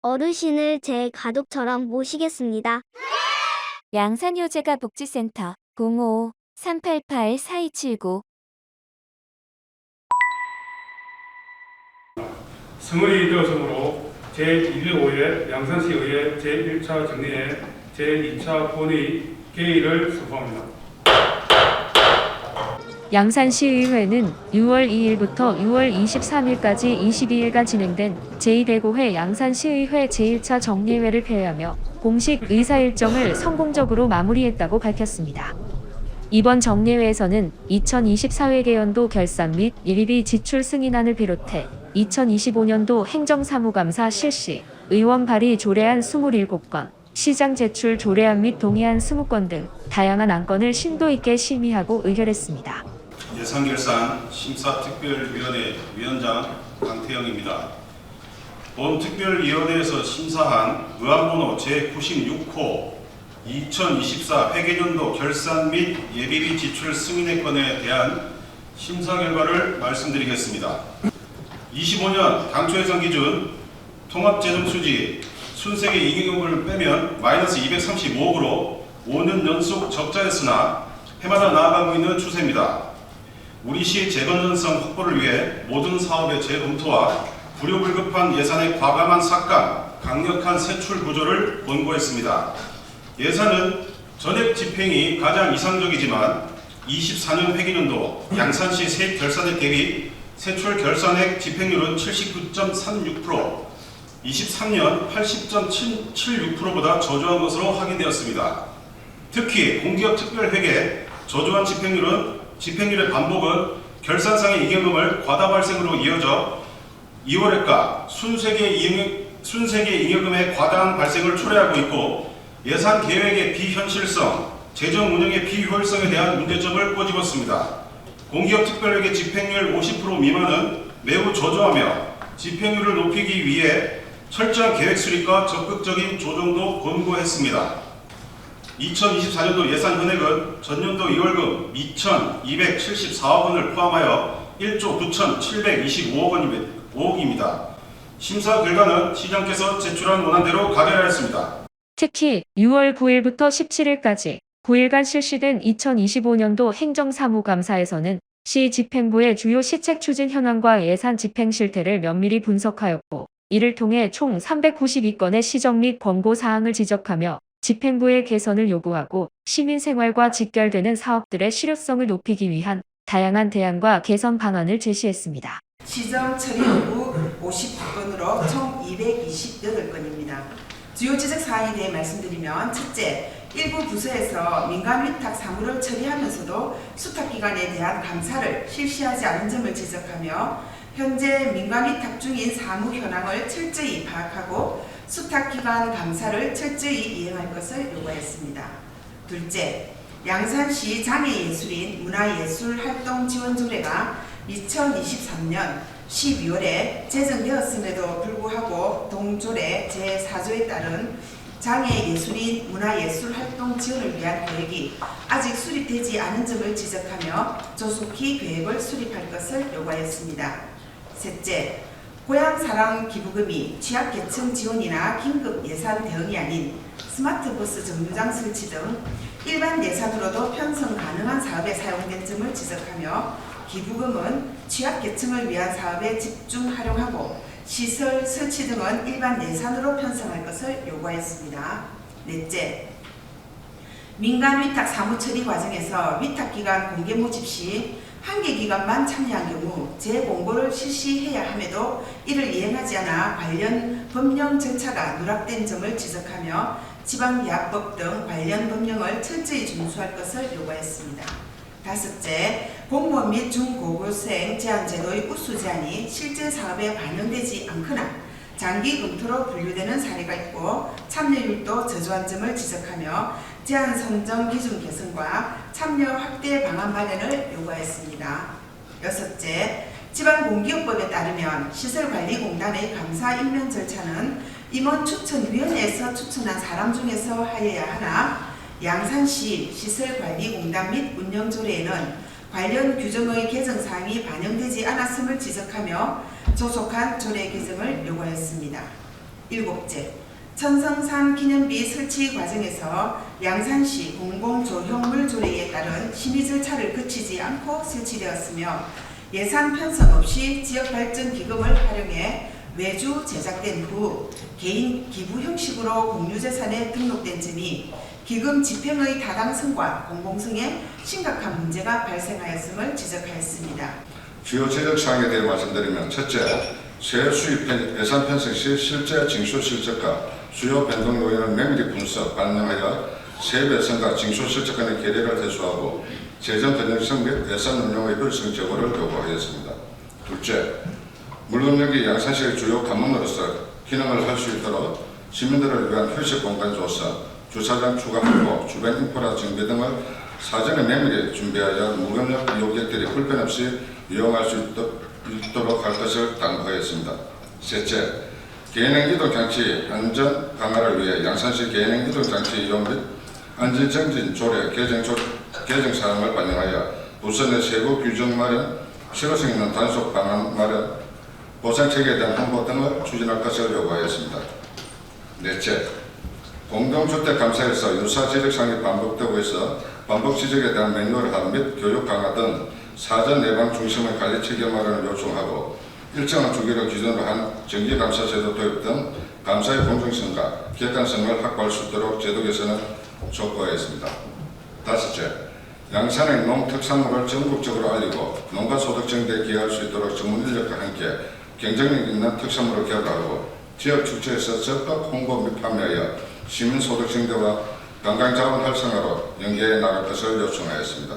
어르신을 제 가족처럼 모시겠습니다. 양산효재가 복지센터 05-388-4279 성의 되었으므로 제105회 양산시의회 제1차 정례회 제2차 본회의 개의를 선포합니다. 양산시의회는 6월 2일부터 6월 23일까지 22일간 진행된 제2대구회 양산시의회 제1차 정례회를 폐회하며 공식 의사일정을 성공적으로 마무리했다고 밝혔습니다. 이번 정례회에서는 2024회계연도 결산 및 예비비 지출 승인안을 비롯해 2025년도 행정사무감사 실시, 의원 발의 조례안 27건, 시장 제출 조례안 및 동의안 20건 등 다양한 안건을 심도 있게 심의하고 의결했습니다. 예산결산 심사특별위원회 위원장 강태영입니다. 본 특별위원회에서 심사한 의안번호 제96호 2024 회계연도 결산 및 예비비 지출 승인의 건에 대한 심사 결과를 말씀드리겠습니다. 25년 당초 예산 기준 통합재정수지 순세계 잉여금을 빼면 마이너스 235억으로 5년 연속 적자였으나 해마다 나아가고 있는 추세입니다. 우리 시 재건전성 확보를 위해 모든 사업의 재검토와 불효불급한 예산의 과감한 삭감, 강력한 세출 구조를 권고했습니다. 예산은 전액 집행이 가장 이상적이지만 24년 회계연도 양산시 세입 결산액 대비 세출 결산액 집행률은 79.36%, 23년 80.76%보다 저조한 것으로 확인되었습니다. 특히 공기업 특별회계 저조한 집행률의 반복은 결산상의 잉여금을 과다 발생으로 이어져 2월액과 순세계 잉여금의 과다한 발생을 초래하고 있고 예산 계획의 비현실성, 재정 운영의 비효율성에 대한 문제점을 꼬집었습니다. 공기업 특별회계 집행률 50% 미만은 매우 저조하며 집행률을 높이기 위해 철저한 계획 수립과 적극적인 조정도 권고했습니다. 2024년도 예산 현액은 전년도 2월금 2,274억 원을 포함하여 1조 9,725억입니다. 심사 결과는 시장께서 제출한 원안대로 가결하였습니다. 특히 6월 9일부터 17일까지 9일간 실시된 2025년도 행정사무감사에서는 시 집행부의 주요 시책 추진 현황과 예산 집행 실태를 면밀히 분석하였고, 이를 통해 총 392건의 시정 및 권고 사항을 지적하며 집행부의 개선을 요구하고 시민생활과 직결되는 사업들의 실효성을 높이기 위한 다양한 대안과 개선 방안을 제시했습니다. 시정 처리 여부 59건으로 총 228건입니다. 주요 지적 사항에 대해 말씀드리면, 첫째, 일부 부서에서 민간 위탁 사무를 처리하면서도 수탁기관에 대한 감사를 실시하지 않은 점을 지적하며 현재 민간 위탁 중인 사무 현황을 철저히 파악하고 수탁기관 감사를 철저히 이행할 것을 요구했습니다. 둘째, 양산시 장애예술인 문화예술활동지원조례가 2023년 12월에 제정되었음에도 불구하고 동조례 제4조에 따른 장애예술인 문화예술활동 지원을 위한 계획이 아직 수립되지 않은 점을 지적하며 조속히 계획을 수립할 것을 요구하였습니다. 셋째, 고향사랑 기부금이 취약계층 지원이나 긴급 예산 대응이 아닌 스마트버스 정류장 설치 등 일반 예산으로도 편성 가능한 사업에 사용된 점을 지적하며 기부금은 취약계층을 위한 사업에 집중 활용하고 시설 설치 등은 일반 예산으로 편성할 것을 요구하였습니다. 넷째, 민간 위탁 사무 처리 과정에서 위탁기관 공개 모집 시 한 개 기관만 참여한 경우 재공고를 실시해야 함에도 이를 이행하지 않아 관련 법령 절차가 누락된 점을 지적하며 지방계약법 등 관련 법령을 철저히 준수할 것을 요구했습니다. 다섯째, 공무원 및 중고교생 제한제도의 우수 제한이 실제 사업에 반영되지 않거나 장기 검토로 분류되는 사례가 있고 참여율도 저조한 점을 지적하며 제한 선정 기준 개선과 참여 확대 방안 마련을 요구했습니다. 여섯째, 지방공기업법에 따르면 시설관리공단의 감사 임명 절차는 임원 추천위원회에서 추천한 사람 중에서 하여야 하나 양산시 시설관리공단 및 운영조례에는 관련 규정의 개정 사항이 반영되지 않았음을 지적하며 조속한 조례 개정을 요구하였습니다. 7째, 천성산 기념비 설치 과정에서 양산시 공공조형물 조례에 따른 심의 절차를 거치지 않고 설치되었으며 예산 편성 없이 지역발전기금을 활용해 외주 제작된 후 개인 기부 형식으로 공유재산에 등록된 점이 기금 집행의 타당성과 공공성에 심각한 문제가 발생하였음을 지적하였습니다. 주요 제적 사항에 대해 말씀드리면, 첫째, 세 수입 예산 편성 시 실제 징수 실적과 주요 변동 요인을 면밀히 분석, 반영하여 세배성과 징수 실적 간의 괴리를 해소하고 재정 건전성 및 예산 운용의 효율성 제고를 요구하였습니다. 둘째, 물금역이 양산시의 주요 관문으로서 기능을 할 수 있도록 시민들을 위한 휴식 공간 조성, 주차장 추가 확보, 주변 인프라 정비 등을 사전에 면밀히 준비하여 물금역 이용객들이 불편 없이 이용할 수 있도록 할 것을 당부하였습니다. 셋째, 개인행 이동장치 안전 강화를 위해 양산시 개인행 이동장치 이용 및 안전정진 조례 개정 사항을 반영하여 부서 내 세부 규정 마련, 실효성 있는 단속 방안 마련, 보상체계에 대한 홍보 등을 추진할 것을 요구하였습니다. 넷째, 공동주택감사에서 유사 지적사항이 반복되고 있어 반복 지적에 대한 매뉴얼화 및 교육 강화 등 사전 예방 중심의 관리 체계 마련을 요청하고 일정한 주기를 기준으로 한 정기감사제도 도입 등 감사의 공정성과 객관성을 확보할 수 있도록 제도 개선을 촉구하였습니다. 다섯째, 양산의 농특산물을 전국적으로 알리고 농가소득 증대에 기여할 수 있도록 전문 인력과 함께 경쟁력 있는 특산물을 개발하고 지역 축제에서 적극 홍보 및 판매하여 시민 소득 증대와 관광자원 활성화로 연계해 나갈 것을 요청하였습니다.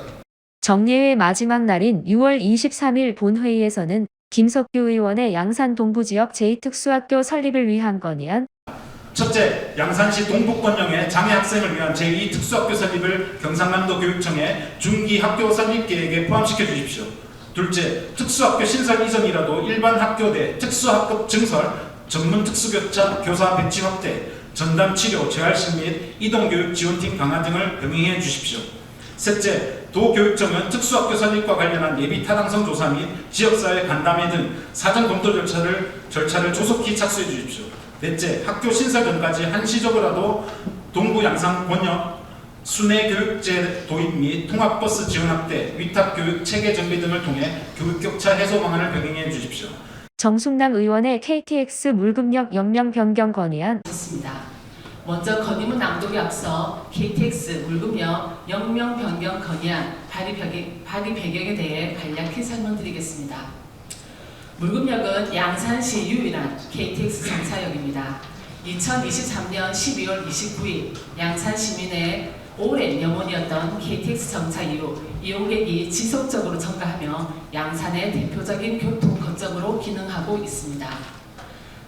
정례회 마지막 날인 6월 23일 본회의에서는 김석규 의원의 양산 동부지역 제2특수학교 설립을 위한 건의안, 첫째, 양산시 동북권역의 장애학생을 위한 제2특수학교 설립을 경상남도 교육청의 중기 학교 설립 계획에 포함시켜 주십시오. 둘째, 특수학교 신설 이전이라도 일반 학교 내 특수학급 증설, 전문 특수교차 교사 배치 확대, 전담 치료, 재활실 및 이동교육 지원팀 강화 등을 병행해 주십시오. 셋째, 도교육청은 특수학교 설립과 관련한 예비 타당성 조사 및 지역사회 간담회 등 사전 검토 절차를 조속히 착수해 주십시오. 넷째, 학교 신설 전까지 한시적으로라도 동부 양산 권역 순회 교육제 도입 및 통합버스 지원 확대, 위탁교육 체계 정비 등을 통해 교육 격차 해소 방안을 병행해 주십시오. 정숙남 의원의 KTX 물금역 역명 변경 건의안, 먼저 건의문 낭독에 앞서 KTX 물금역 역명 변경 건의안 발의 배경에 대해 간략히 설명드리겠습니다. 물금역은 양산시 유일한 KTX 정차역입니다. 2023년 12월 29일 양산 시민의 오랜 염원이었던 KTX 정차 이후 이용객이 지속적으로 증가하며 양산의 대표적인 교통 거점으로 기능하고 있습니다.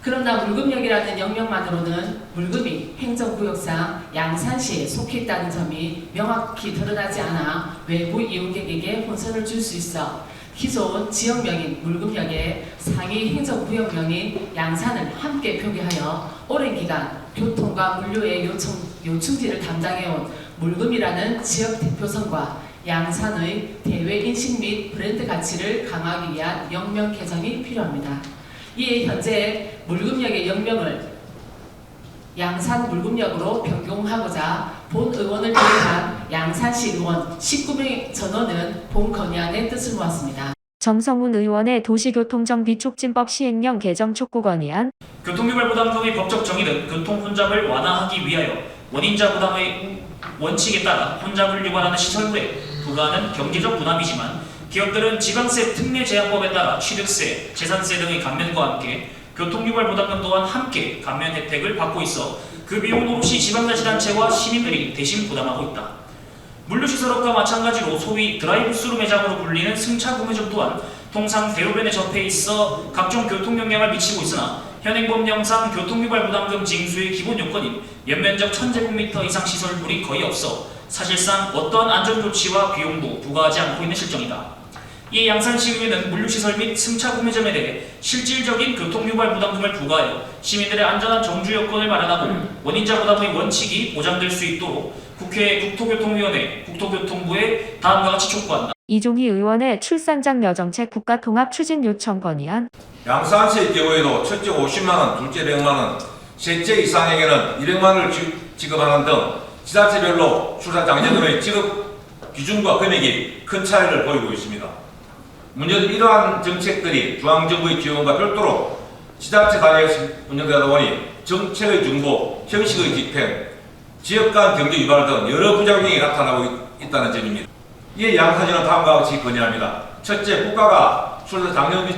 그러나 물금역이라는 역명만으로는 물금이 행정구역상 양산시에 속해 있다는 점이 명확히 드러나지 않아 외부 이용객에게 혼선을 줄 수 있어 기존 지역명인 물금역에 상위 행정구역명인 양산을 함께 표기하여 오랜 기간 교통과 물류의 요충지를 담당해온 물금이라는 지역 대표성과 양산의 대외인식 및 브랜드 가치를 강화하기 위한 역명 개정이 필요합니다. 이에 현재 물금역의 역명을 양산 물금역으로 변경하고자 본 의원을 비롯한 양산시 의원 19명 전원은 본 건의안의 뜻을 모았습니다. 정성훈 의원의 도시교통정비 촉진법 시행령 개정 촉구 건의안, 교통유발 부담금의 법적 정의는 교통 혼잡을 완화하기 위하여 원인자 부담의 원칙에 따라 혼잡을 유발하는 시설물에 부과하는 경제적 부담이지만 기업들은 지방세 특례 제한법에 따라 취득세, 재산세 등의 감면과 함께 교통유발 부담금 또한 함께 감면 혜택을 받고 있어 그 비용 오롯이 지방자치단체와 시민들이 대신 부담하고 있다. 물류시설업과 마찬가지로 소위 드라이브스루 매장으로 불리는 승차구매점 또한 통상 대로변에 접해 있어 각종 교통 영향을 미치고 있으나 현행법령상 교통유발 부담금 징수의 기본 요건인 연면적 1000제곱미터 이상 시설물이 거의 없어 사실상 어떠한 안전조치와 비용도 부과하지 않고 있는 실정이다. 이에 양산시의회는 물류시설 및 승차구매점에 대해 실질적인 교통유발 부담금을 부과하여 시민들의 안전한 정주 여건을 마련하고 원인자 부담의 원칙이 보장될 수 있도록 국회 국토교통위원회, 국토교통부에 다음과 같이 촉구한다. 이종희 의원의 출산장 여정책 국가통합 추진 요청 건의안, 양산시의 경우에도 첫째 50만원, 둘째 100만원, 셋째 이상에게는 200만 원을 지급하는 등 지자체별로 출산 장려금의 지급 기준과 금액이 큰 차이를 보이고 있습니다. 문제는 이러한 정책들이 중앙정부의 지원과 별도로 지자체 단위에서 운영되다 보니 정책의 중복, 형식의 집행, 지역 간 경제 유발 등 여러 부작용이 나타나고 있다는 점입니다. 이에 양산시는 다음과 같이 건의합니다. 첫째, 국가가 출산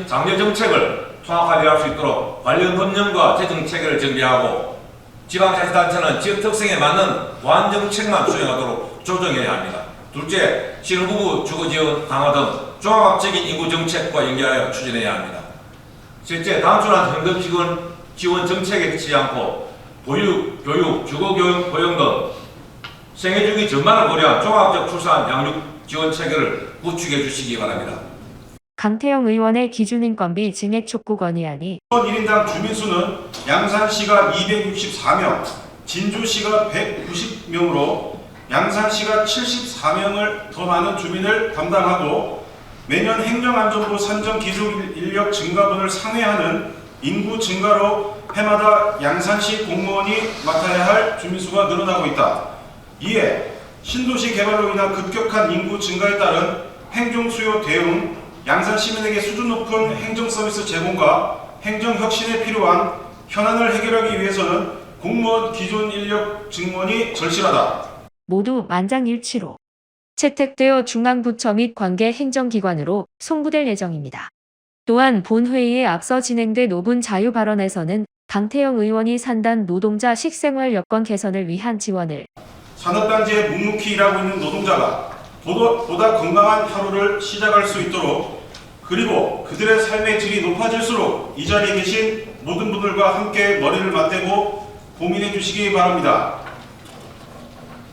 장려 정책을 통합화할 수 있도록 관련 법령과 재정 체계를 정비하고 지방자치단체는 지역 특성에 맞는 보완 정책만 수행하도록 조정해야 합니다. 둘째, 신혼부부 주거 지원 강화 등 종합적인 인구 정책과 연계하여 추진해야 합니다. 셋째, 단순한 현금 지원 정책에 그치지 않고 보육, 교육, 주거 고용 등 생애주기 전반을 고려한 종합적 출산 양육 지원 체계를 구축해 주시기 바랍니다. 강태영 의원의 기준인건비 증액 촉구 건의안이 1인당 주민수는 양산시가 264명, 진주시가 190명으로 양산시가 74명을 더 많은 주민을 담당하고 매년 행정안전부 산정 기술 인력 증가분을 상회하는 인구 증가로 해마다 양산시 공무원이 맡아야 할 주민수가 늘어나고 있다. 이에 신도시 개발로 인한 급격한 인구 증가에 따른 행정수요 대응, 양산 시민에게 수준 높은 행정서비스 제공과 행정혁신에 필요한 현안을 해결하기 위해서는 공무원 기존 인력 증원이 절실하다. 모두 만장일치로 채택되어 중앙부처 및 관계 행정기관으로 송부될 예정입니다. 또한 본회의에 앞서 진행된 5분 자유 발언에서는 강태영 의원이 산단 노동자 식생활 여건 개선을 위한 지원을 산업단지에 묵묵히 일하고 있는 노동자가 보다 건강한 하루를 시작할 수 있도록 그리고 그들의 삶의 질이 높아질수록 이 자리에 계신 모든 분들과 함께 머리를 맞대고 고민해 주시기 바랍니다.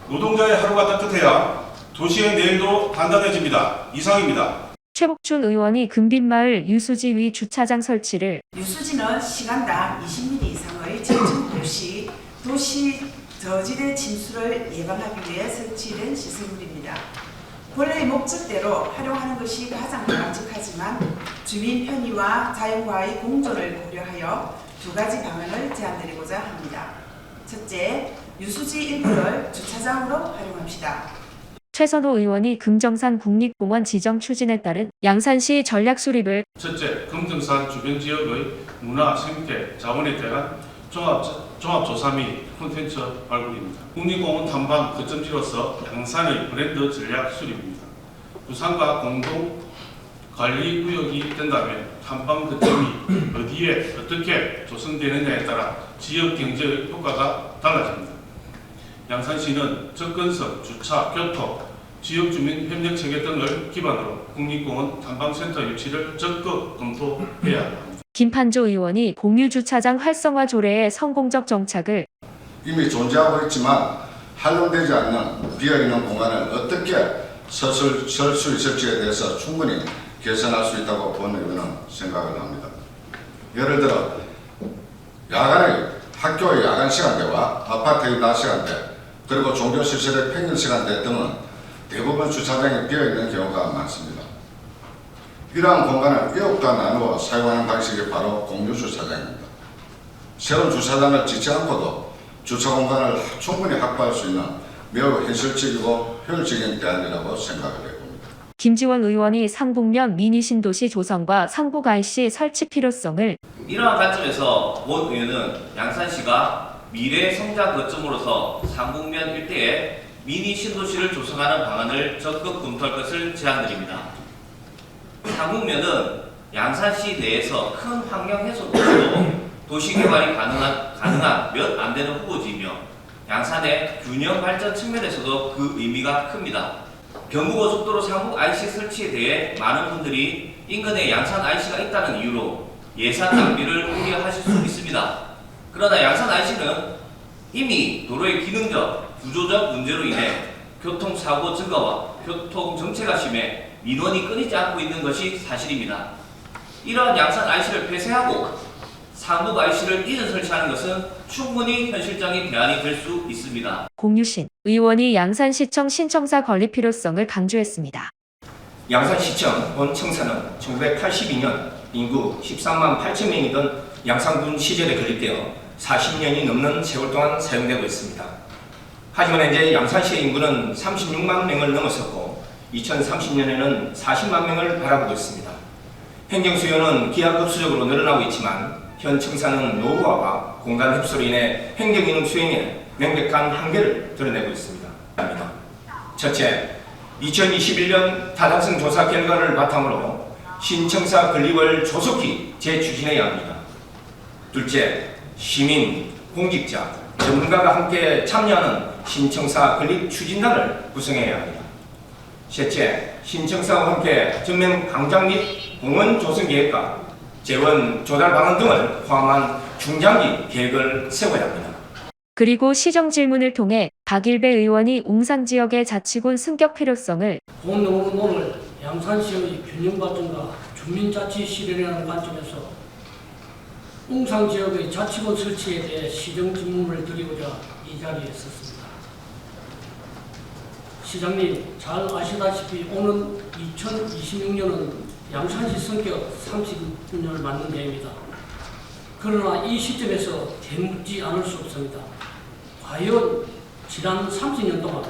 노동자의 하루가 따뜻해야 도시의 내일도 단단해집니다. 이상입니다. 최복준 의원이 금빛마을 유수지 위 주차장 설치를 유수지는 시간당 20mm 이상의 집중도 시 도시 저지대 침수를 예방하기 위해 설치된 시설물입니다. 본래의 목적대로 활용하는 것이 가장 바람직하지만 주민 편의와 자연과의 공존을 고려하여 두 가지 방안을 제안드리고자 합니다. 첫째, 유수지 일부를 주차장으로 활용합시다. 최선호 의원이 금정산 국립공원 지정 추진에 따른 양산시 전략 수립을 첫째, 금정산 주변 지역의 문화, 생태, 자원에 대한 종합조사 및 콘텐츠 발굴입니다. 국립공원 탐방 거점지로서 양산의 브랜드 전략 수립입니다. 부산과 공동 관리 구역이 된다면 탐방 거점이 어디에 어떻게 조성되느냐에 따라 지역 경제의 효과가 달라집니다. 양산시는 접근성, 주차, 교통, 지역주민 협력체계 등을 기반으로 국립공원 탐방센터 유치를 적극 검토해야 합니다. 김판조 의원이 공유주차장 활성화 조례의 성공적 정착을 이미 존재하고 있지만 활용되지 않는 비어있는 공간을 어떻게 설 수 있을지에 대해서 충분히 개선할 수 있다고 본 의원은 생각을 합니다. 예를 들어 학교의 야간 시간대와 아파트의 낮 시간대 그리고 종교시설의 평일 시간대 등은 대부분 주차장이 비어있는 경우가 많습니다. 이러한 공간을 이웃과 나누어 사용하는 방식이 바로 공유주차장입니다. 새로운 주차장을 짓지 않고도 주차 공간을 충분히 확보할 수 있는 매우 현실적이고 효율적인 대안이라고 생각을 해봅니다. 김지원 의원이 상북면 미니 신도시 조성과 상북 IC 설치 필요성을 이러한 관점에서 본 의원은 양산시가 미래 성장 거점으로서 상북면 일대에 미니 신도시를 조성하는 방안을 적극 검토할 것을 제안드립니다. 상북면은 양산시 내에서 큰 환경 해소 도시로 도시 개발이 가능한 몇 안 되는 후보지이며 양산의 균형 발전 측면에서도 그 의미가 큽니다. 경부고속도로 상북 IC 설치에 대해 많은 분들이 인근에 양산 IC가 있다는 이유로 예산 낭비를 우려하실 수 있습니다. 그러나 양산 IC는 이미 도로의 기능적, 구조적 문제로 인해 교통사고 증가와 교통 정체가 심해 민원이 끊이지 않고 있는 것이 사실입니다. 이러한 양산 IC를 폐쇄하고 상북 IC를 이전 설치하는 것은 충분히 현실적인 대안이 될 수 있습니다. 공유신 의원이 양산시청 신청사 건립 필요성을 강조했습니다. 양산시청 본 청사는 1982년 인구 13만 8천 명이던 양산군 시절에 건립되어 40년이 넘는 세월 동안 사용되고 있습니다. 하지만 현재 양산시의 인구는 36만 명을 넘어섰고 2030년에는 40만 명을 바라보고 있습니다. 행정수요는 기하급수적으로 늘어나고 있지만 현 청사는 노후화와 공간 흡수로 인해 행정기능 수행에 명백한 한계를 드러내고 있습니다. 첫째, 2021년 타당성 조사 결과를 바탕으로 신청사 건립을 조속히 재추진해야 합니다. 둘째, 시민, 공직자, 전문가가 함께 참여하는 신청사 건립 추진단을 구성해야 합니다. 셋째, 신청사와 함께 전면 강장 및 공원 조성 계획과 재원 조달 방안 등을 포함한 중장기 계획을 세워야 합니다. 그리고 시정 질문을 통해 박일배 의원이 웅산 지역의 자치군 승격 필요성을 공농업을 양산시의 균형 발전과 주민자치 실현이라는 관점에서 웅산 지역의 자치군 설치에 대해 시정 질문을 드리고자 이 자리에 섰습니다. 시장님, 잘 아시다시피 오는 2026년은 양산시 성격 30주년을 맞는 해입니다. 그러나 이 시점에서 되묻지 않을 수 없습니다. 과연 지난 30년 동안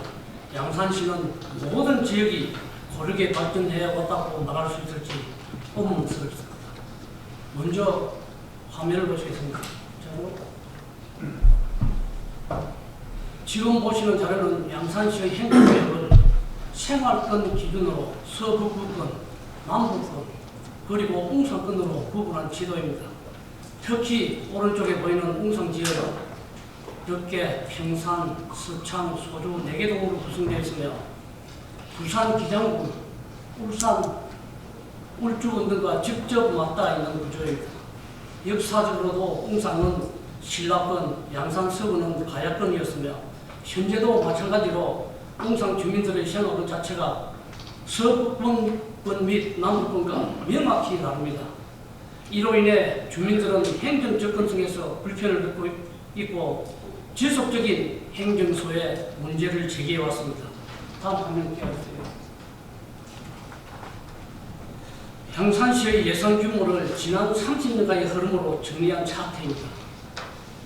양산시는 모든 지역이 고르게 발전해 왔다고 말할 수 있을지 의문스럽습니다. 먼저 화면을 보시겠습니다. 지금 보시는 자료는 양산시의 행정계획을 생활권 기준으로 서북부권, 남부권, 그리고 웅산권으로 구분한 지도입니다. 특히 오른쪽에 보이는 웅산 지역은 덕계, 평산, 서창, 소주 4개 동으로 구성되어 있으며 부산 기장군, 울산, 울주군 등과 직접 맞닿아 있는 구조입니다. 역사적으로도 웅산은 신라권, 양산 서구는 가야권이었으며 현재도 마찬가지로 웅산 주민들의 생활 자체가 서북권 및 남부권과 명확히 다릅니다. 이로 인해 주민들은 행정 접근성에서 불편을 겪고 있고 지속적인 행정소의 문제를 제기해왔습니다. 다음 화면 띄워주세요. 양산시의 예산 규모를 지난 30년간의 흐름으로 정리한 차트입니다.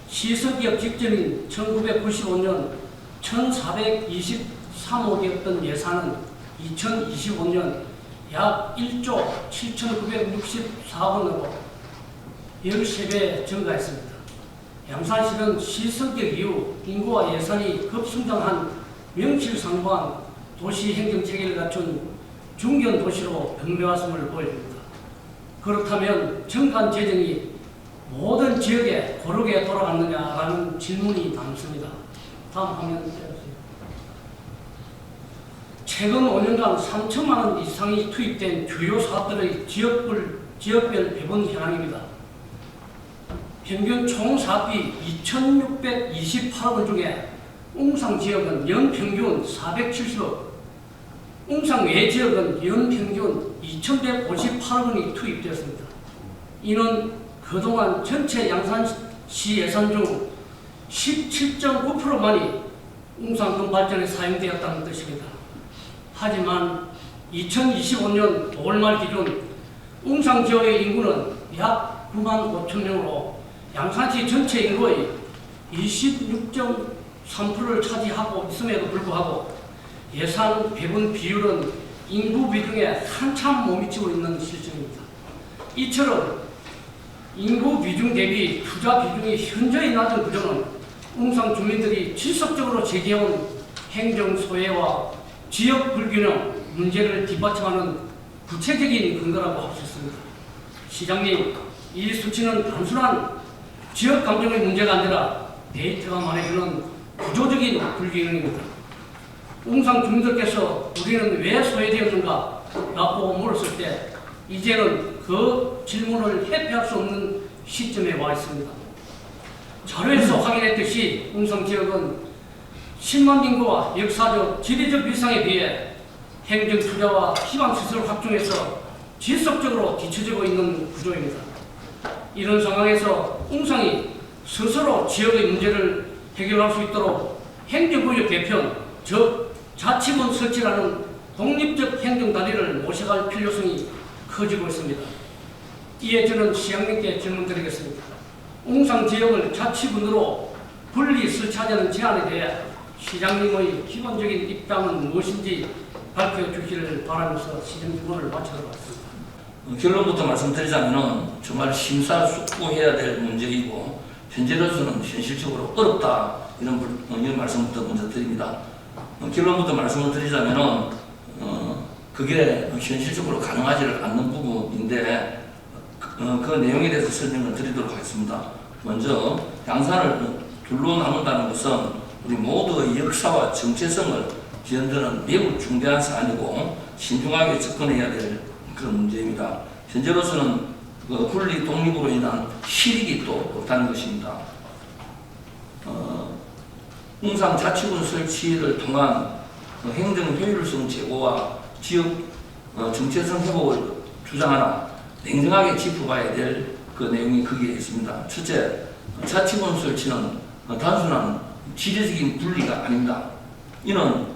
시설기업 직전인 1995년 1,423억이었던 예산은 2025년 약 1조 7,964원으로 13배 증가했습니다. 양산시는 시성격 이후 인구와 예산이 급성장한 명실상부한 도시행정체계를 갖춘 중견도시로 변모했음을 보여줍니다. 그렇다면 정관 재정이 모든 지역에 고르게 돌아갔느냐라는 질문이 남습니다. 다음 화면 띄워주세요. 최근 5년간 3천만 원 이상이 투입된 주요 사업들의 지역별 배분 현황입니다. 평균 총 사업비 2,628억 원 중에 웅산 지역은 연평균 470억, 웅산 외 지역은 연평균 2,158억 원이 투입되었습니다. 이는 그동안 전체 양산시 예산 중 17.9%만이 웅산군 발전에 사용되었다는 뜻입니다. 하지만 2025년 5월 말 기준 웅산 지역의 인구는 약 9만 5천 명으로 양산시 전체 인구의 26.3%를 차지하고 있음에도 불구하고 예산 배분 비율은 인구 비중에 한참 못 미치고 있는 실정입니다. 이처럼 인구 비중 대비 투자 비중이 현저히 낮은 구조는 웅산 주민들이 지속적으로 제기해온 행정 소외와 지역 불균형 문제를 뒷받침하는 구체적인 근거라고 할 수 있습니다. 시장님, 이 수치는 단순한 지역 감정의 문제가 아니라 데이터가 말해주는 구조적인 불균형입니다. 웅산 주민들께서 우리는 왜 소외되었는가 라고 물었을 때 이제는 그 질문을 회피할 수 없는 시점에 와 있습니다. 자료에서 확인했듯이 웅산 지역은 10만 인구와 역사적, 지리적 위상에 비해 행정 투자와 기반시설 확충에서 지속적으로 뒤처지고 있는 구조입니다. 이런 상황에서 웅산이 스스로 지역의 문제를 해결할 수 있도록 행정구역 개편, 즉 자치군 설치라는 독립적 행정다리를 모셔갈 필요성이 커지고 있습니다. 이에 저는 시장님께 질문드리겠습니다. 웅상 지역을 자치군으로 분리 설치하자는 제안에 대해 시장님의 기본적인 입장은 무엇인지 밝혀주시를 바라면서 시정 질문을 마치도록 하겠습니다. 결론부터 말씀드리자면 정말 심사숙고해야 될 문제이고 현재로서는 현실적으로 어렵다 이런 말씀부터 먼저 드립니다. 결론부터 말씀을 드리자면 그게 현실적으로 가능하지를 않는 부분인데 그 내용에 대해서 설명을 드리도록 하겠습니다. 먼저 양산을 둘로 나눈다는 것은 우리 모두의 역사와 정체성을 뒤흔드는 매우 중대한 사안이고 신중하게 접근해야 될 그런 문제입니다. 현재로서는 분리 독립으로 인한 실익이 또 없다는 것입니다. 웅상 자치군 설치를 통한 행정 효율성 제고와 지역 정체성 회복을 주장하나 냉정하게 짚어봐야 될 그 내용이 거기에 있습니다. 첫째, 자치군 설치는 단순한 지리적인 분리가 아닙니다. 이는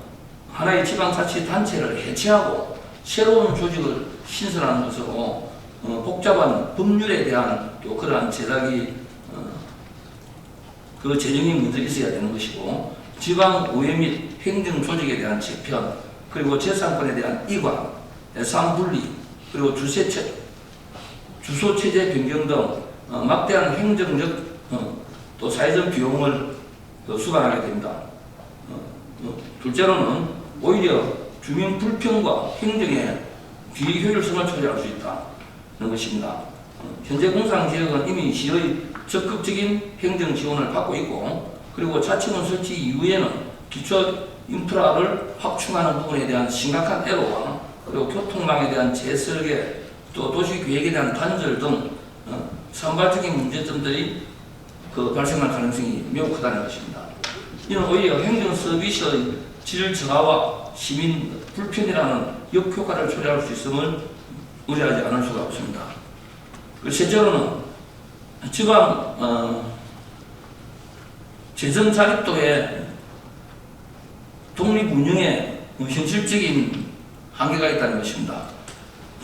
하나의 지방자치단체를 해체하고 새로운 조직을 신설하는 것으로 복잡한 법률에 대한 또 그러한 제작이 그 재정이 먼저 있어야 되는 것이고 지방의회 및 행정조직에 대한 재편 그리고 재산권에 대한 이관, 예산분리 그리고 주소체제 변경 등 막대한 행정적 또 사회적 비용을 수반하게 됩니다. 둘째로는 오히려 주민 불평과 행정의 비효율성을 초래할 수 있다는 것입니다. 현재 공상지역은 이미 시의 적극적인 행정 지원을 받고 있고 그리고 자치군 설치 이후에는 기초 인프라를 확충하는 부분에 대한 심각한 애로와 그리고 교통망에 대한 재설계 또 도시계획에 대한 단절 등 산발적인 문제점들이 발생할 가능성이 매우 크다는 것입니다. 이는 오히려 행정 서비스의 질 저하와 시민 불편이라는 역효과를 초래할 수 있음을 우려하지 않을 수가 없습니다. 셋째로는 지방 재정 자립도의 독립 운영에 현실적인 한계가 있다는 것입니다.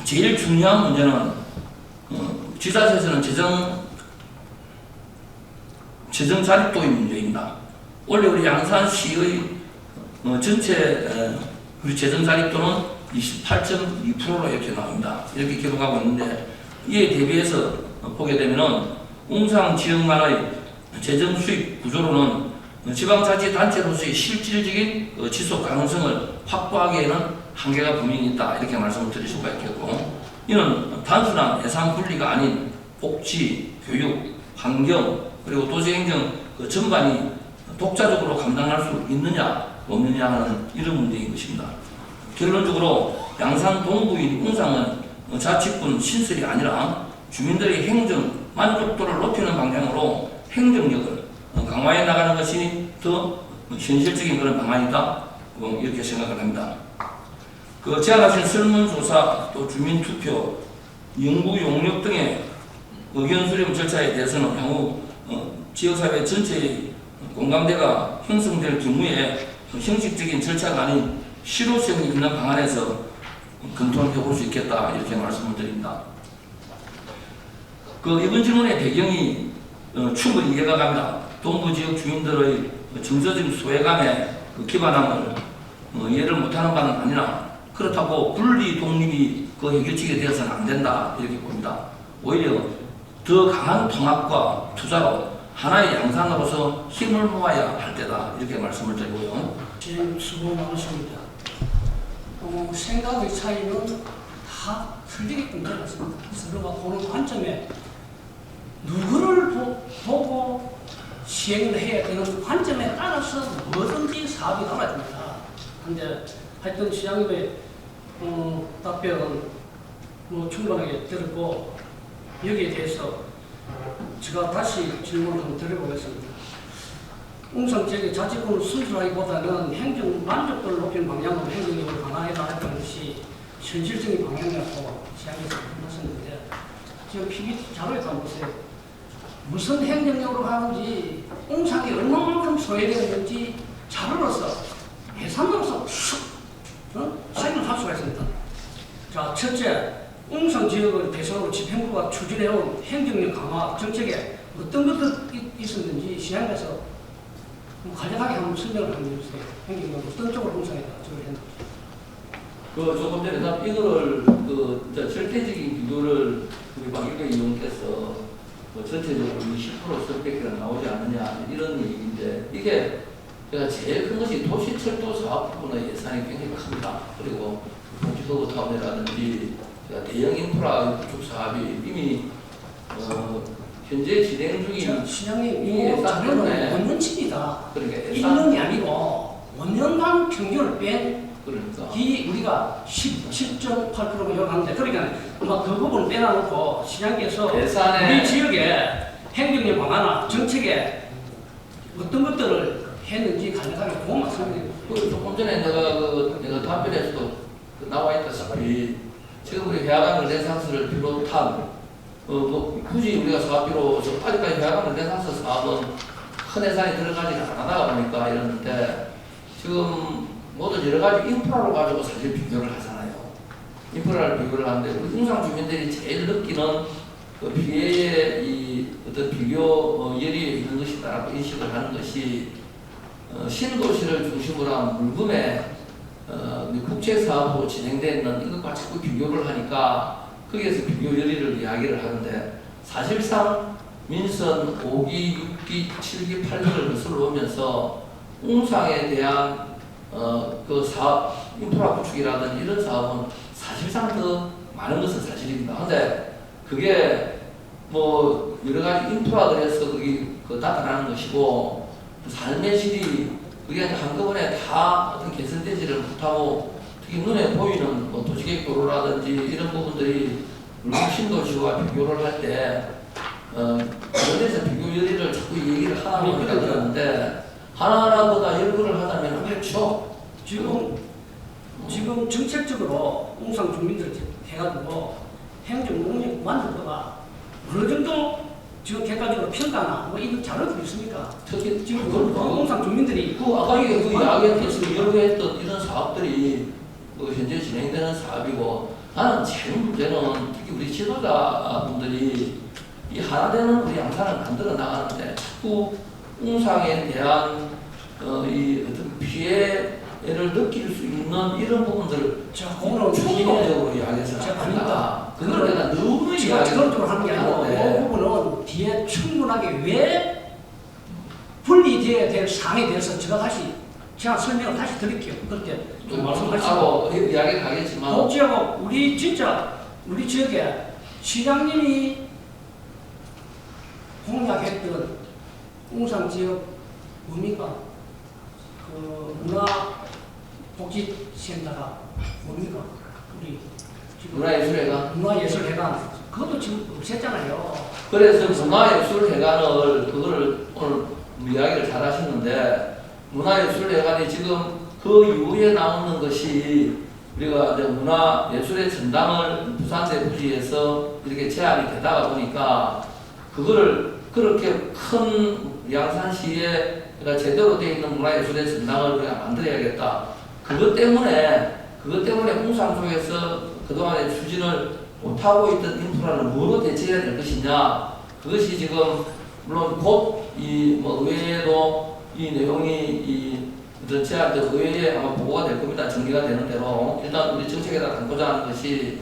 제일 중요한 문제는 지자체에서는 재정 자립도의 문제입니다. 원래 우리 양산시의 전체 우리 재정 자립도는 28.2%로 이렇게 나옵니다. 이렇게 기록하고 있는데 이에 대비해서 보게 되면은 웅상 지역만의 재정 수입 구조로는 지방자치단체로서의 실질적인 지속 가능성을 확보하기에는 한계가 분명히 있다 이렇게 말씀을 드릴 수가 있겠고 이는 단순한 예산 분리가 아닌 복지, 교육, 환경 그리고 도시행정 전반이 독자적으로 감당할 수 있느냐 없느냐 하는 이런 문제인 것입니다. 결론적으로 양산 동부인 웅상은 자치군 신설이 아니라 주민들의 행정 만족도를 높이는 방향으로 행정력을 강화해 나가는 것이 더 현실적인 그런 방안이다 이렇게 생각을 합니다. 제안하신 설문조사 또 주민투표, 연구 용역 등의 의견 수렴 절차에 대해서는 향후 지역사회 전체의 공감대가 형성될 경우에 형식적인 절차가 아닌 실효성이 있는 방안에서 검토를 해볼 수 있겠다 이렇게 말씀을 드립니다. 이번 질문의 배경이 충분히 이해가 갑니다. 동부지역 주민들의 정서적인 소외감에 기반함을 이해를 못하는 바는 아니나 그렇다고 분리 독립이 해결책이 되어서는 안 된다 이렇게 봅니다. 오히려 더 강한 통합과 투자로 하나의 양산으로서 힘을 모아야 할 때다 이렇게 말씀을 드리고요. 지금 수고 많으십니다. 생각의 차이는 다 틀리게끔 되었습니다. 서로가 보는 관점에 누구를 보고 시행을 해야 되는 관점에 따라서 뭐든지 사업이 달라집니다. 근데 하여튼 시장님의 답변은 충분하게 들었고 여기에 대해서 제가 다시 질문을 한번 드려보겠습니다. 웅상 지역의 자치군을 순수하기보다는 행정 만족도를 높이는 방향으로 행정력을 강화해라 했던 것이 현실적인 방향이라고 시장에서 말씀하셨는데 지금 PPT 자료에 한번 보세요. 무슨 행정력으로 하는지 웅상이 얼마만큼 소외되었는지 자료로서 예산으로서 사인을 할 수가 있습니다. 자, 첫째, 웅상 지역을 대상으로 집행부가 추진해온 행정력 강화 정책에 어떤 것들이 있었는지 시장에서 뭐 간략하게 한번 설명을 한번 해주세요. 행정은 어떤 쪽으로 공사했다 저를 했는지. 조금 전에 이거를 절대적인 비교를 우리 박일교 의원께서 전체적으로 20% 선택기가 나오지 않느냐 이런 얘기인데 이게 제가 제일 큰 것이 도시철도 사업 부분의 예산이 굉장히 큽니다. 그리고 동지도로 타운이라든지 대형 인프라 구축 사업이 이미 현재 진행 중인 시장님 이 이거 예산 때문에 자료는 원년치입니다. 그러니까 1년이 아니고 원년간 평균을 뺀 그러니까 이 우리가 17.8%가 요구하는데 그러니까 그 부분 빼놔놓고 시장께서 예산에 우리 지역의 행정력 방안이나 정책에 어떤 것들을 했는지 간략하게 그것만 설명해 주세요. 조금 전에 내가 답변에서도 나와 있다시피 지금 우리 해화강 르네상스를 비롯한 굳이 우리가 사업비로 아직까지 해화강 르네상스 사업은 큰 예산이 들어가지 않아다 보니까 이러는데 지금 모든 여러 가지 인프라로 가지고 사실 비교를 하잖아요. 인프라를 비교를 하는데 우리 홍상 주민들이 제일 느끼는 그 피해의 이 어떤 비교 열이 있는 것이다라고 인식을 하는 것이 신도시를 중심으로 한 물금의 국제사업으로 진행되어 있는 이것과 자꾸 비교를 하니까 거기에서 비교 열의를 이야기를 하는데 사실상 민선 5기, 6기, 7기, 8기를 거슬러 오면서 웅상에 대한 그 사업, 인프라 구축이라든지 이런 사업은 사실상 더 많은 것은 사실입니다. 근데 그게 뭐 여러 가지 인프라들에서 거기 나타나는 것이고 삶의 질이 그게 한꺼번에 다 어떤 개선되지를 못하고 특히 눈에 보이는 뭐 도시계획 도로라든지 이런 부분들이 물론 신도시와 비교를 할 때 그런 데서 비교 열의를 자꾸 얘기를 하다 보니까 그러는데 하나하나보다 연구를 하자면 그렇죠. 지금 정책적으로 웅상 주민들 해가지고 행정농력 만들어가 어느 정도 지금 객관적으로 평가나 뭐 이런 자료들이 있습니까? 특히 지금 웅상 주민들이 아까 그 이야기했던 연구했던 이런 사업들이 현재 진행되는 사업이고 나는 제일 문제는 특히 우리 지도자분들이 이 하나 되는 우리 양산을 만들어 나가는데 자꾸 웅상에 대한 이 어떤 피해를 느낄 수 있는 이런 부분들을 오늘 총론적으로 이야기해서는 안 된다. 그걸 내가 너무 제가 적극적으로 하는 게 아니고 이 부분은 뒤에 충분하게 왜 분리되어야 될 사항에 대해서 제가 설명을 다시 드릴게요. 그때 좀 말씀하시고 이야기를 하겠지만 복지하고 우리 지역에 시장님이 공약했던 웅산 지역 뭡니까? 그 문화복지센터가 뭡니까? 우리 문화예술회관 그것도 지금 없앴잖아요. 그래서 문화예술회관을 그거를 오늘 이야기를 잘 하셨는데 문화예술회관이 지금 그 이후에 나오는 것이 우리가 이제 문화예술의 전당을 부산대 부지에서 이렇게 제안이 되다가 보니까 그거를 그렇게 큰 양산시에 그러니까 제대로 되어 있는 문화예술의 전당을 우리가 만들어야겠다. 그것 때문에 웅상 쪽에서 그동안에 추진을 못하고 있던 인프라를 뭐로 대체해야 될 것이냐. 그것이 지금 물론 곧 이 뭐 의회에도 이 내용이 어떤 제안 의회에 아마 보고가 될 겁니다. 정리가 되는 대로 일단 우리 정책에다 담고자 하는 것이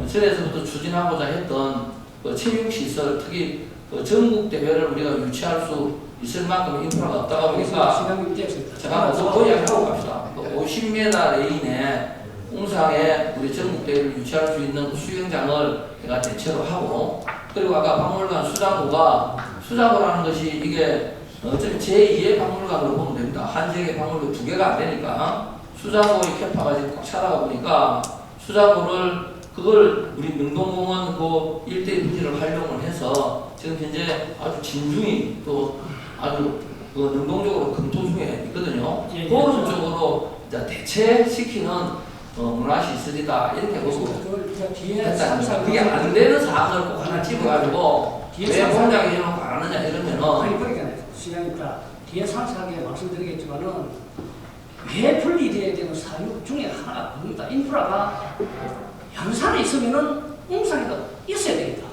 전에서부터 추진하고자 했던 그 체육시설 특히 그 전국 대회를 우리가 유치할 수 있을 만큼 인프라가 없다가 보니까 제가 그 이야기하고 갑시다. 50m 레인에 웅상에 우리 전국 대회를 유치할 수 있는 수영장을 제가 대체로 하고 그리고 아까 박물관 수장고라는 것이 이게 어차피 제2의 박물관으로 보면 됩니다. 한 지역의 박물관 2개가 안 되니까 수장고의 캐파가 지금 꽉 차다가 보니까 수장고를 그걸 우리 명동공원 그 일대의 부지를 활용을 해서 지금 현재 아주 진중히 또 아주 그 능동적으로 검토 중에 있거든요. 그런 쪽으로 대체시키는 문화시설이다 이렇게 보고 됐다. 그게 안 되는 사항을 꼭 하나 집어가지고 왜 공장에 해놓고 안 하느냐 이러면은 아니 그러니까 시장님 뒤에 상세하게 말씀드리겠지만은 왜 분리되어야 되는 사유 중에 하나가 그겁니다. 인프라가 양산에 있으면은 웅상에도 있어야 됩니다.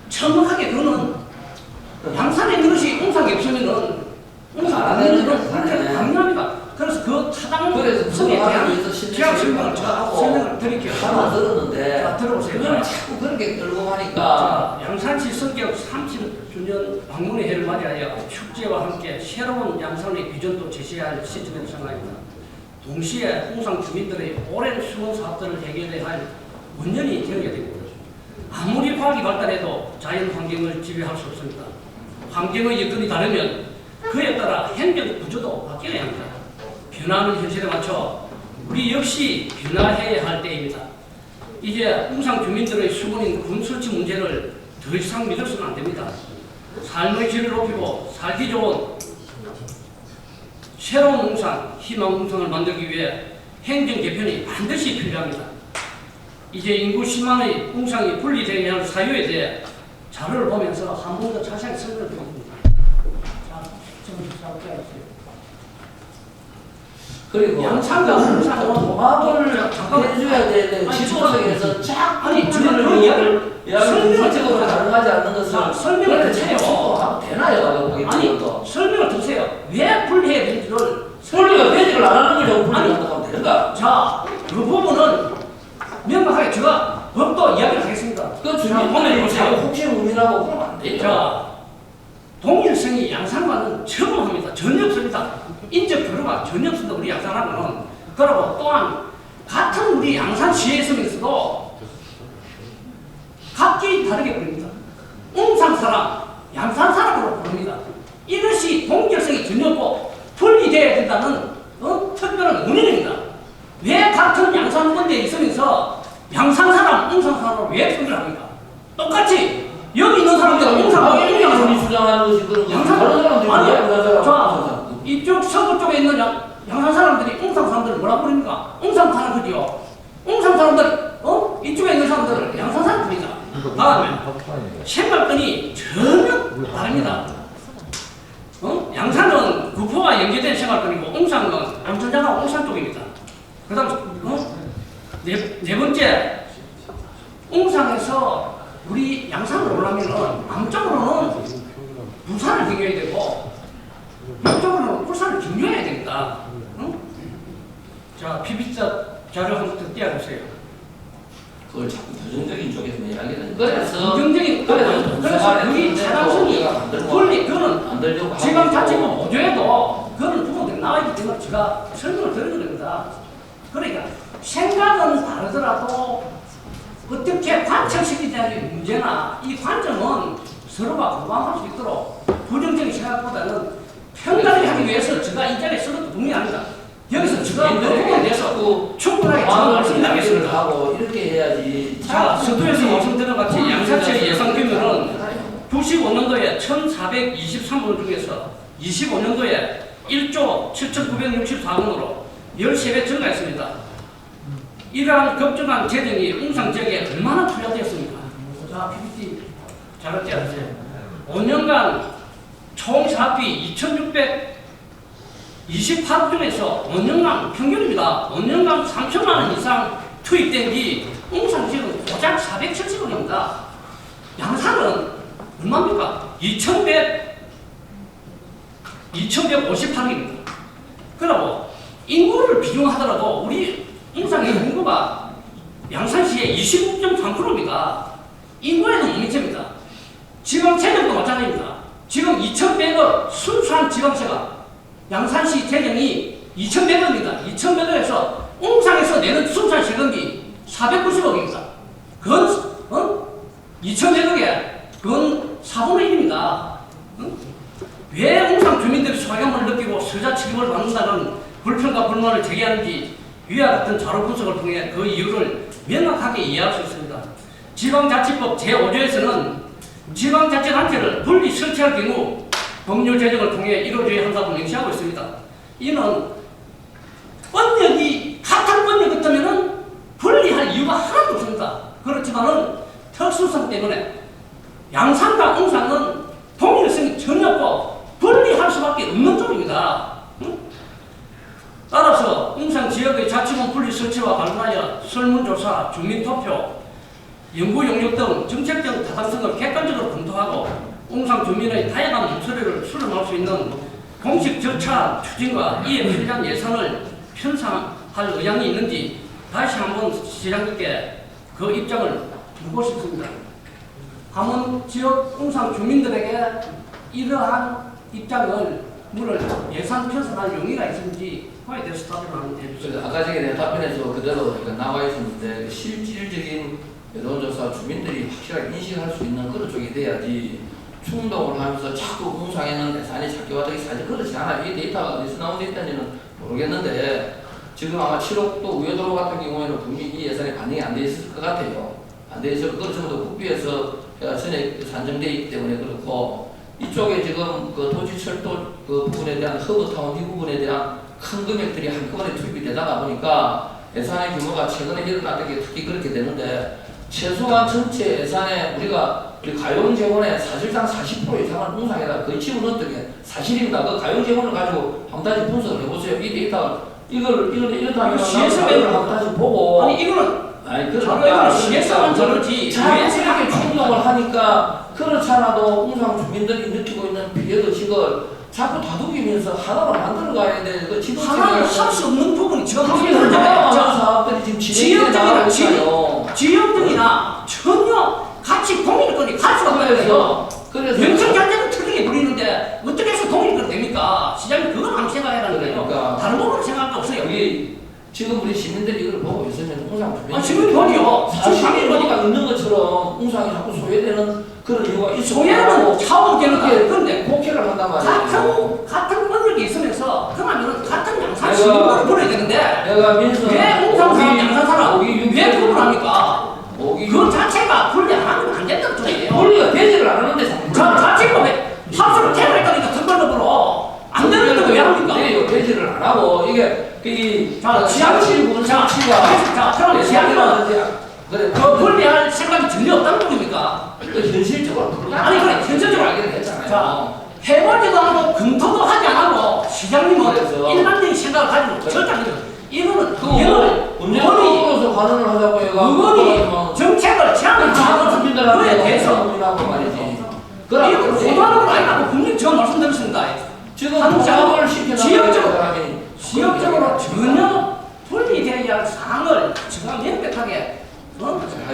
정확하게 그거는 양산에 있는 것이 웅상이 없으면은 웅상에 있는 것은 문제가 강렬합니다. 그래서 그 타당성에 대한 제가 설명을 드릴게요. 하나 들었는데 자, 들어보세요. 그걸 자꾸 그렇게 끌고 가니까 자, 양산시 성격 30주년 방문의 해를 맞이하여 축제와 함께 새로운 양산의 비전도 제시해야 할 시점에서 생각합니다. 동시에 웅상 주민들의 오랜 수원 사업들을 해결해야 할 원년이 되어야 됩니다. 아무리 과학이 발달해도 자연 환경을 지배할 수 없습니다. 환경의 여건이 다르면 그에 따라 행정 구조도 바뀌어야 합니다. 변화하는 현실에 맞춰 우리 역시 변화해야 할 때입니다. 이제 웅상 주민들의 수문인 군 설치 문제를 더 이상 믿어서는 안 됩니다. 삶의 질을 높이고 살기 좋은 새로운 웅상, 희망 웅상을 만들기 위해 행정 개편이 반드시 필요합니다. 이제 인구 10만의 웅상이 분리되어야 할 사유에 대해 자료를 보면서 한 번 더 자세하게 설명을 드립니다. 자, 좀 자세히 그리고 양산과 웅상은 통합을 해줘야 되는데 지도석에서 아니 주민을 그 이야기를 설명적으로 가능하지 않는 것을 설명을 드세요. 되나요? 아니 설명을 드세요. 왜 분리해야 되는지를 분리가 되지를 안 하는 걸 분리한다고 하면 되는가? 자, 그 부분은 명확하게 제가 법도 이야기를 하겠습니다. 그 주민들이 자꾸 혹시 의미라고 그러면 안 돼요. 자, 동일성이 양산과는 처음합니다. 전혀 없습니다. 인적 교류가 전혀 없습니다. 우리 양산하고는. 그리고 또한 같은 우리 양산시에 있으면서도 각기 다르게 부릅니다. 웅산 사람, 양산 사람으로 부릅니다. 이것이 동일성이 전혀 없고 분리되어야 된다는 특별한 원인입니다. 왜 같은 양산 건대에 있으면서 양산 사람, 웅산 사람으로 왜 분별합니까? 똑같이 여기 있는 사람들은 웅산하고 웅산을 주장하는 것이 그런 거 양산 다른 사람들이 아니, 자, 이쪽 서부 쪽에 있는 양산 사람들이 웅산 사람들을 뭐라 부릅니까? 웅산 사람들이요. 웅산 사람들, 이쪽에 있는 사람들을 양산 사람들이다. 다음에 생활권이 전혀 다릅니다. 양산은 구포가 연계된 생활권이고 웅산은 온천장하고 웅산 쪽입니다. 그 다음 네 번째, 웅산에서 우리 양산으로 올라오면은 남쪽으로는 부산을 경유해야 되고 북쪽으로는 울산을 경유해야 됩니다. 자, PPT 자료 한번 더 띄워주세요. 그걸 자꾸 부정적인 쪽에서 이야기는 그래서 부정적인 그래서 우리 차량성이 분리 그거는 지방자치법 5조에도 그런 부분들이 나와있기 때문에 제가 설명을 드리는 겁니다. 그러니까 생각은 다르더라도 어떻게 관철시키자는 문제나 이 관점은 서로가 공감할 수 있도록 부정적인 생각보다는 평등하게 하기 위해서 제가 이 자리에 서도 동의합니다. 여기서 제가 그 부분에 대해서 충분하게 말씀드리겠습니다. 하고 이렇게 해야지. 자, 서두에서 말씀드린 같이 양산시의 예상 규모는 95년도에 1,423원 중에서 25년도에 1조 7,964원으로 13배 증가했습니다. 이러한 급증한 재정이 웅산 지역에 얼마나 투자되었습니까? 자, PPT 자료 띄워주세요. 5년간 총 사업비 2,628억 중에서 5년간 평균입니다. 5년간 3천만 원 이상 투입된 게 웅산 지역은 고작 470억입니다. 양산은 얼마입니까? 2,158억입니다. 그리고 인구를 비중하더라도 우리 웅산의 인구가 양산시의 26.3%입니다. 인구에는 못 미칩니다. 지방 재정도 마찬가지입니다. 지금 2,100억 순수한 지방세가 양산시 재정이 2,100억입니다. 2,100억에서 웅산에서 내는 순수한 세금이 490억입니다. 그건 2,100억에 그건 4분의 1입니다. 왜 웅산 주민들이 소외감을 느끼고 서자 책임을 받는다는 불평과 불만을 제기하는지 위와 같은 자료 분석을 통해 그 이유를 명확하게 이해할 수 있습니다. 지방자치법 제5조에서는 지방자치단체를 분리 설치할 경우 법률 제정을 통해 이루어져야 한다고 명시하고 있습니다. 이는 권력이 같은 권력 같으면 분리할 이유가 하나도 없습니다. 그렇지만은 특수성 때문에 양산과 웅산은 동일성이 전혀 없고 분리할 수밖에 없는 쪽입니다. 따라서 웅산 지역의 자치구 분리 설치와 관련하여 설문조사, 주민투표, 연구 용역 등 정책적 타당성을 객관적으로 검토하고 웅상 주민의 다양한 목소리를 수렴할 수 있는 공식 절차 추진과 이에 필요한 예산을 편성할 의향이 있는지 다시 한번 시장님께 그 입장을 묻고 싶습니다. 함은 지역 웅상 주민들에게 이러한 입장을 물을 예산 편성할 용의가 있는지 그에 대해서 답변을 한번 해주세요. 아까 전에 내 답변에서 그대로 나와 있었는데 실질적인 여론조사 주민들이 확실하게 인식할 수 있는 그런 쪽이 돼야지 충동을 하면서 자꾸 웅상에는 예산이 작게 와도 사실 그렇지 않아요. 이 데이터가 어디서 나온 데이터인지는 모르겠는데 지금 아마 7억도 우회도로 같은 경우에는 분명히 이 예산이 반영이 안 돼 있을 것 같아요. 안 돼 있을 것 전부 국비에서 전액 산정되어 있기 때문에 그렇고 이쪽에 지금 그 도지철도 그 부분에 대한 허브타운 이 부분에 대한 큰 금액들이 한꺼번에 투입이 되다 보니까 예산의 규모가 최근에 일어났던 게 특히 그렇게 되는데 최소한 전체 예산에 우리가 가용재원의 사실상 40% 이상을 웅상에다 거의 집어넣었던 게 사실입니다. 그 가용재원을 가지고 한 다시 분석을 해보세요. 이 데이터 이렇다면 한번 다시 보고 아니 이거는 그러니까 시에서만 저러지 자연스럽게 충동을 하니까 그렇잖아도 웅상 주민들이 느끼고 있는 피해의식을 자꾸 다독이면서 하나로 만들어가야 돼. 그 지금 하나를 할 수 없는 부분이 지금 사업들이 지금 지역적이나 전혀 같이 동일권이 갈 수가 없어요. 그래서 명성장제도 틀리게 부리는데 어떻게 해서 동일권이 됩니까? 시장님 그걸 한번 생각해라는 거예요. 그러니까 다른 부분은 생각할 거 없어요. 지금 우리 시민들이 이걸 보고 있으면 웅상 주민 시민이 보니요. 사실이 보니까 있는 것처럼 웅상이 자꾸 소외되는 그런 이유가 있어. 소외는 차원되는 거예요. 그런데 국회를 한단 말이에요. 같은 권력이 있으면서 그러면 같은 양산 시민을 보내야 되는데 내가 민선 왜 웅상 사람 양산 사람 왜 그걸 합니까? 그 자체가 분리 안 하면 안 된다는 소리예요. 분리가 되지를 않았는데 자체법에 합수를 퇴원했다니까 특별법으로 안 되는 것도 왜 합니까? 되지를 안 하고 이게 지하철 자, 그럼 지하철은 그래 그 분리할 생각이 전혀 없다는 겁니까? 현실적으로 아니 그래 현실적으로 알게 됐잖아요. 자 해보지도 않고 검토도 하지 않고 시장님은 일반적인 생각을 가지고 절대 안 돼요. 이거는 문제로서 발언을 하자고 의원이 정책을 제안하는 그에 대해서 말이지. 이거 고도하는 건 아니라고 분명히 제가 말씀드렸습니다. 지금 공감을 지역적으로 전혀 분리되어야 할 사항을 제가 명백하게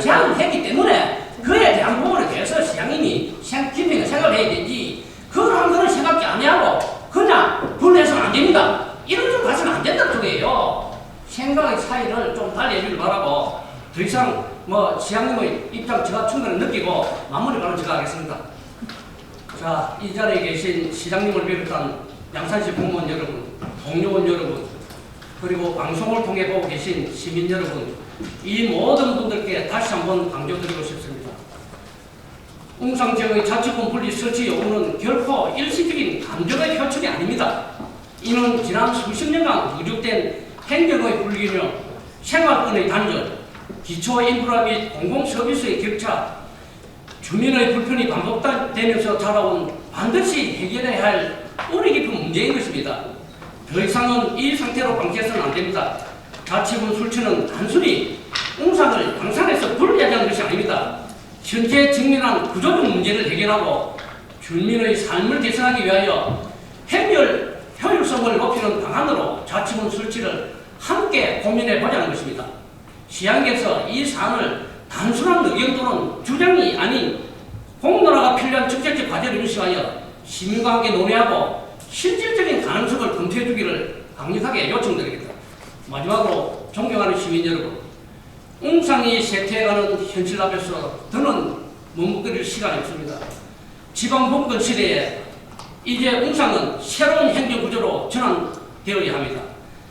제안을 했기 때문에 그에 대한 부분에 대해서 시장님이 깊이 생각을 해야 되지 그런 거는 생각지 아니하고 그냥 분리해서는 안 됩니다. 이런 좀 가서는 안 된다는 소리예요. 생각의 차이를 좀 달리 해주길 바라고 더 이상 시장님의 입장 제가 충분히 느끼고 마무리 발언 제가 하겠습니다. 자, 이 자리에 계신 시장님을 비롯한 양산시 공무원 여러분, 동료원 여러분, 그리고 방송을 통해 보고 계신 시민 여러분, 이 모든 분들께 다시 한번 강조드리고 싶습니다. 웅상지역의 자치권 분리 설치 요구는 결코 일시적인 감정의 표출이 아닙니다. 이는 지난 수십 년간 누적된 행정의 불균형, 생활권의 단절, 기초 인프라 및 공공서비스의 격차, 주민의 불편이 반복되면서 자라온 반드시 해결해야 할 뿌리 깊은 문제인 것입니다. 더 이상은 이 상태로 방치해서는 안 됩니다. 자치군 술치는 단순히 웅상을 양산에서 분리하자는 것이 아닙니다. 현재 직면한 구조적 문제를 해결하고 주민의 삶을 개선하기 위하여 행렬 효율성을 높이는 방안으로 자치군 술치를 함께 고민해 보자는 것입니다. 시장께서 이 사안을 단순한 의견 또는 주장이 아닌 공론화가 필요한 적극적 과제를 유치하여 시민과 함께 논의하고 실질적인 가능성을 검토해 주기를 강력하게 요청드립니다. 마지막으로 존경하는 시민 여러분, 웅상이 쇠퇴해가는 현실 앞에서 더는 머뭇거릴 시간이 없습니다. 지방분권 시대에 이제 웅상은 새로운 행정구조로 전환되어야 합니다.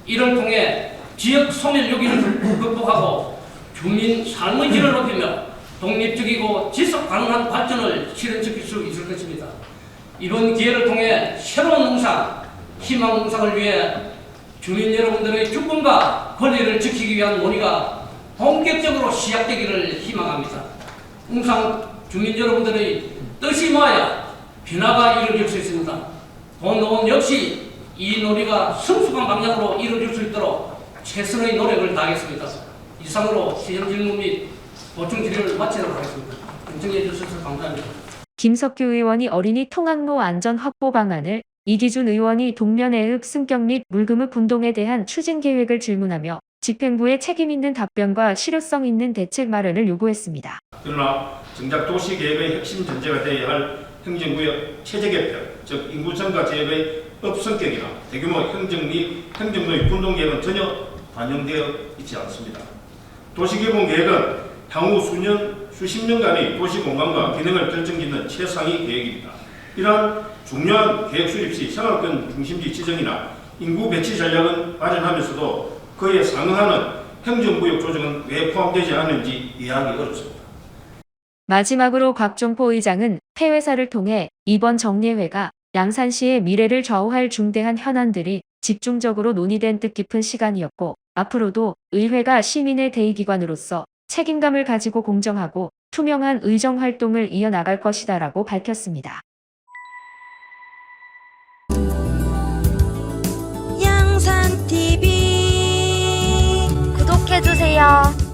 이를 통해 지역 소멸 요기를 극복하고 주민 삶의 질을 높이며 독립적이고 지속 가능한 발전을 실현시킬 수 있을 것입니다. 이번 기회를 통해 새로운 웅상, 희망 웅상을 위해 주민 여러분들의 주권과 권리를 지키기 위한 논의가 본격적으로 시작되기를 희망합니다. 웅상 주민 여러분들의 뜻이 모아야 변화가 이루어질 수 있습니다. 본노원 역시 이 논의가 성숙한 방향으로 이루어질 수 있도록 최선의 노력을 다하겠습니다. 이상으로 시정 질문 및 보충 질의를 마치도록 하겠습니다. 경청해 주셔서 감사합니다. 김석규 의원이 어린이 통학로 안전 확보 방안을, 이기준 의원이 동면해읍 승격 및 물금읍 운동에 대한 추진 계획을 질문하며 집행부의 책임 있는 답변과 실효성 있는 대책 마련을 요구했습니다. 그러나 정작 도시계획의 핵심 전제가 되어야 할 행정구역 체제 개편, 즉 인구 증가 지역의 업성격이나 대규모 행정 및 행정노의 분동 계획은 전혀 반영되어 있지 않습니다. 도시개발 계획은 향후 수십 년간의 도시 공간과 기능을 결정짓는 최상위 계획입니다. 이러한 중요한 계획 수립 시 생활권 중심지 지정이나 인구 배치 전략은 마련하면서도 그에 상응하는 행정구역 조정은 왜 포함되지 않는지 이해하기 어렵습니다. 마지막으로 곽종포 의장은 폐회사를 통해 이번 정례회가 양산시의 미래를 좌우할 중대한 현안들이 집중적으로 논의된 뜻깊은 시간이었고 앞으로도 의회가 시민의 대의기관으로서 책임감을 가지고 공정하고 투명한 의정 활동을 이어나갈 것이다라고 밝혔습니다. 양산TV 구독해주세요.